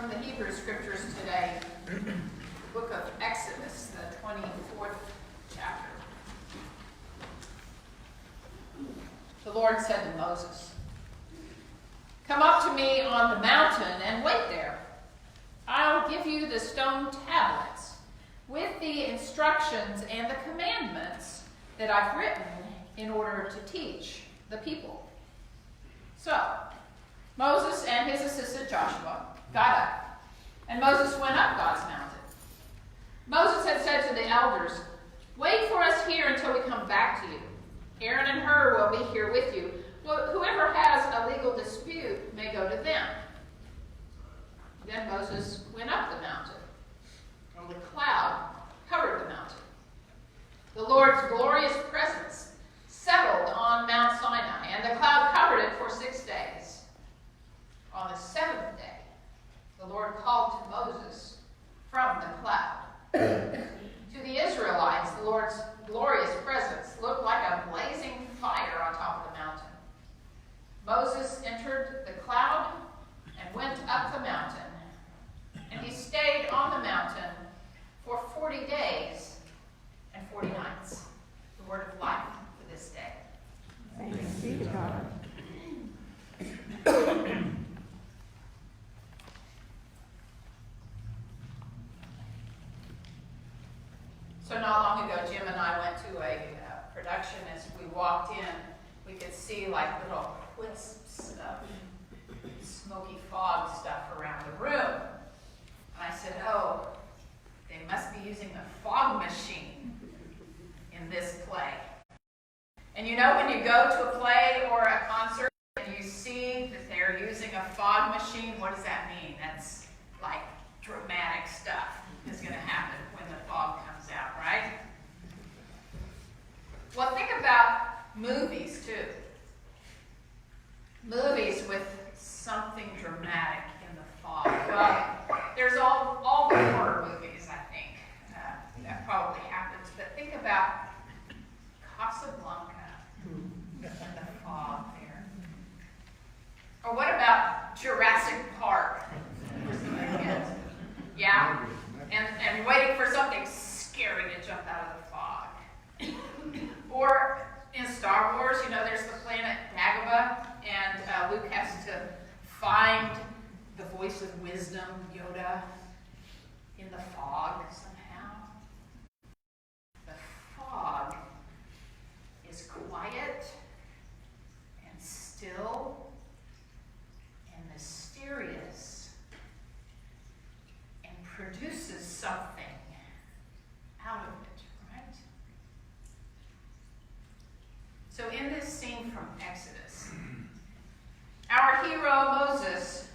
From the Hebrew Scriptures today, the book of Exodus, the 24th chapter. The Lord said to Moses, "Come up to me on the mountain and wait there. I'll give you the stone tablets with the instructions and the commandments that I've written in order to teach the people." So, Moses and his assistant Joshua got up, and Moses went up God's mountain. Moses had said to the elders, "Wait for us here until we come back to you. Aaron and Hur will be here with you. Whoever has a legal dispute may go to them." Then Moses went up the mountain, and the cloud covered the mountain. The Lord's glorious presence settled on Mount Sinai, and the cloud covered it for 6 days. On the 7th day, the Lord called to Moses from the cloud. To the Israelites, the Lord's glorious presence looked like a blazing fire on top of the mountain. Moses entered the cloud and went up the mountain, and he stayed on the mountain for 40 days and 40 nights. The word of life for this day. Thanks be to God. So not long ago, Jim and I went to a production. As we walked in, we could see like little wisps of smoky fog stuff around the room. And I said, "Oh, they must be using a fog machine in this play." And you know, when you go to a play or a concert and you see that they're using a fog machine, what does that mean? That's like dramatic stuff is going to happen when the fog comes out, right? Well, think about movies, too. Movies with something dramatic in the fog. Well, there's all the horror movies, I think, that probably happens. But think about Casablanca in the fog there. Or what about Jurassic Park? Yeah, and waiting for something scary to jump out of the fog. Or in Star Wars, you know, there's the planet Dagobah, and Luke has to find the voice of wisdom, Yoda, in the fog somehow. The fog is quiet and still and mysterious and produces something out of it, right? So in this scene from Exodus, our hero Moses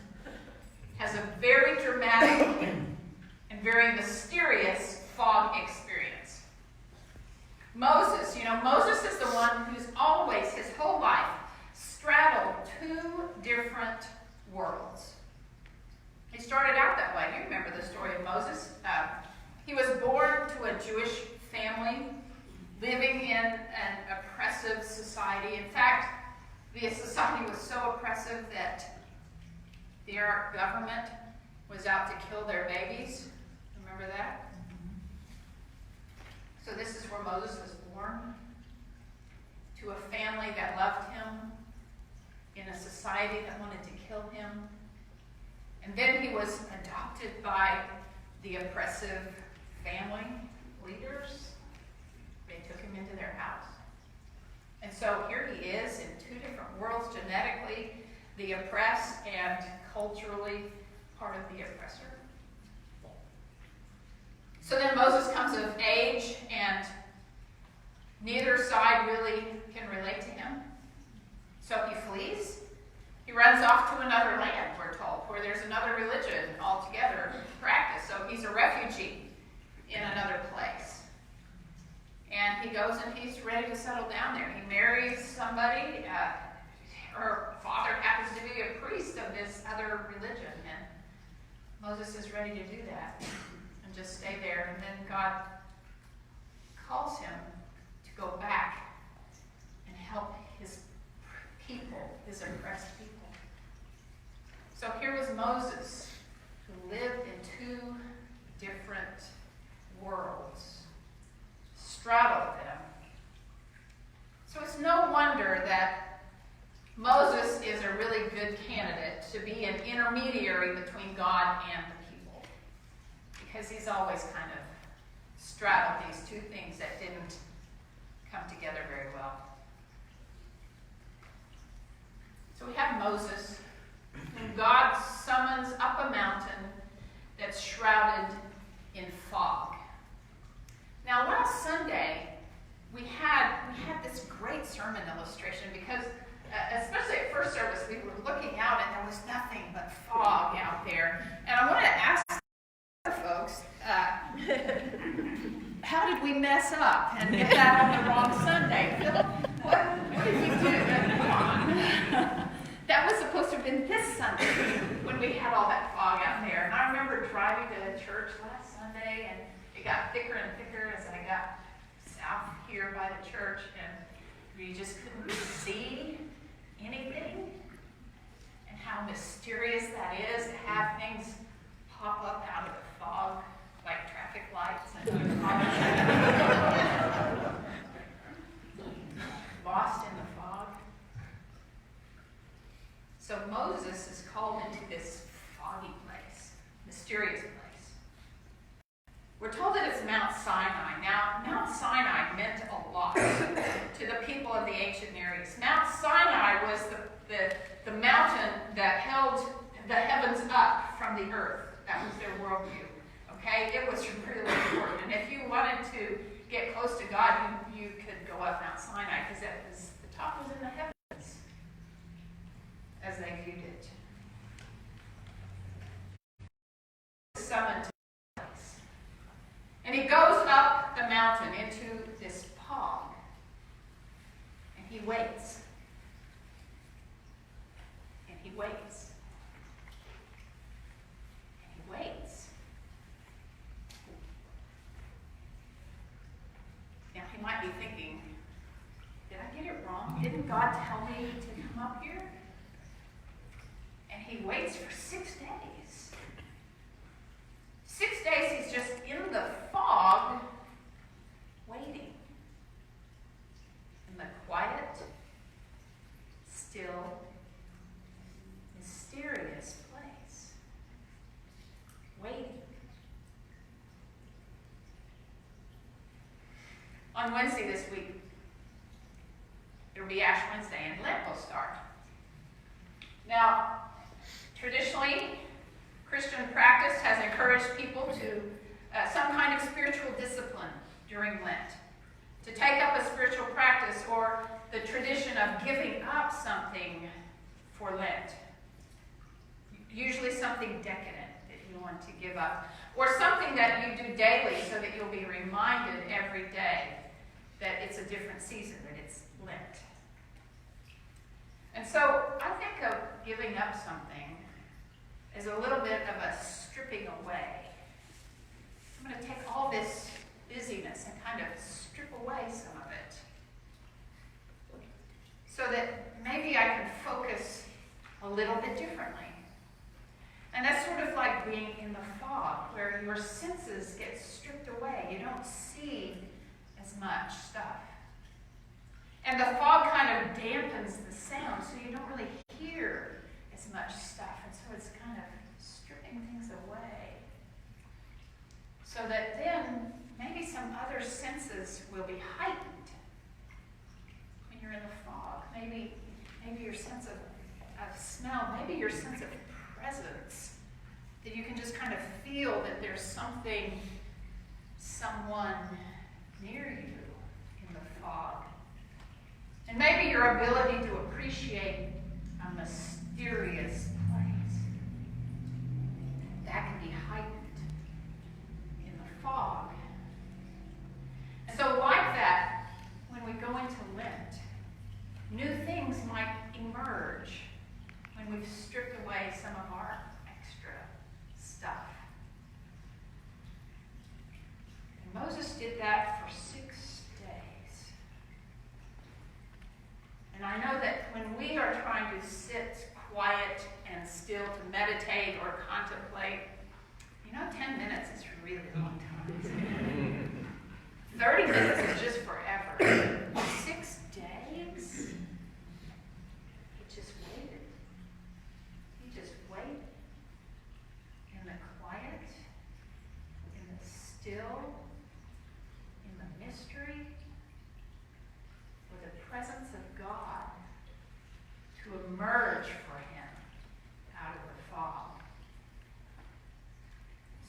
has a very dramatic and very mysterious fog experience. Moses is the one who's always, his whole life, straddled two different worlds. He started out that way. You remember the story of Moses. He was born to a Jewish family living in an oppressive society. In fact, the society was so oppressive that their government was out to kill their babies. Remember that? So this is where Moses was born, to a family that loved him, in a society that wanted to kill him. And then he was adopted by the oppressive family leaders. They took him into their house. And so here he is in two different worlds, genetically the oppressed and culturally part of the oppressor. So then Moses comes of age, and neither side really can relate to him. So he flees. He runs off to another land, we're told, where there's another religion altogether practiced. So he's a refugee in another place. And he goes and he's ready to settle down there. He marries somebody. Her father happens to be a priest of this other religion. And Moses is ready to do that and just stay there. And then God calls him to go back and help his people, his oppressed people. So here was Moses, who a really good candidate to be an intermediary between God and the people, because he's always kind of straddled these two things that didn't come together very well. So we have Moses, whom God summons up a mountain that's shrouded in fog. Now, last Sunday, we had this great sermon illustration because, especially at first service, we were looking out and there was nothing but fog out there. And I want to ask folks, how did we mess up and get that on the wrong Sunday? What did we do? Come on. That was supposed to have been this Sunday when we had all that fog out there. And I remember driving to church last Sunday, and it got thicker and thicker as I got south here by the church, and you just couldn't see anything. And how mysterious that is to have things pop up out of the fog, like traffic lights and lost in the fog. So Moses is called into this foggy place, mysterious place. We're told that it's Mount Sinai. Now, Mount Sinai meant a lot to the people of the ancient Near East. Mount Sinai was the mountain that held the heavens up from the earth. That was their worldview. Okay? It was really important. And if you wanted to get close to God, you could go up Mount Sinai, because the top was in the heavens as they viewed it. Summoned to the place. And he goes up the mountain into this fog. And he waits. And he waits. And he waits. Now he might be thinking, did I get it wrong? Didn't God tell me to come up here? And he waits for 6 days. 6 days he's just in the fog, waiting. In the quiet, still, mysterious place. Waiting. On Wednesday this week, it'll be Ash Wednesday, and Lent will start. Now, traditionally, Christian practice has encouraged people to some kind of spiritual discipline during Lent, to take up a spiritual practice, or the tradition of giving up something for Lent. Usually something decadent that you want to give up, or something that you do daily so that you'll be reminded every day that it's a different season, that it's Lent. And so I think of giving up something as a little bit of a stripping away. I'm going to take all this busyness and kind of strip away some of it, so that maybe I can focus a little bit differently. And that's sort of like being in the fog, where your senses get stripped away. You don't see as much stuff. And the fog kind of dampens the sound, so you don't really hear as much stuff. And so it's kind of stripping things away, so that then maybe some other senses will be heightened when you're in the fog. Maybe your sense of smell, maybe your sense of presence, that you can just kind of feel that there's something, someone near you in the fog. And maybe your ability to appreciate a mysterious place, that can be heightened in the fog. And so like that, when we go into Lent, new things might emerge when we've stripped away some of our extra stuff. And Moses did that for 6 days. And I know that when we are trying to sit quiet and still to meditate or contemplate, 10 minutes is a really long time. 30 minutes is just forever. 6 days? He just waited.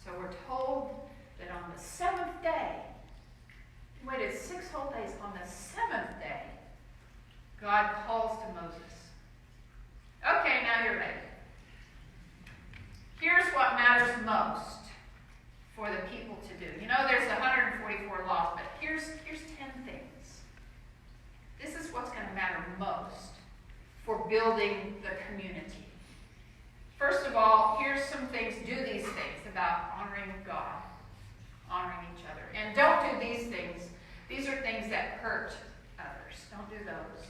So we're told that on the seventh day, he waited 6 whole days. On the seventh day, God calls to Moses. Okay, now you're ready. Here's what matters most for the people to do. You know, there's 144 laws, but here's 10 things. This is what's going to matter most for building the community. First of all, here's some things. Do these things about honoring God, honoring each other. And don't do these things. These are things that hurt others. Don't do those.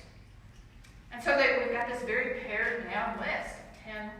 And so we've got this very pared down list of 10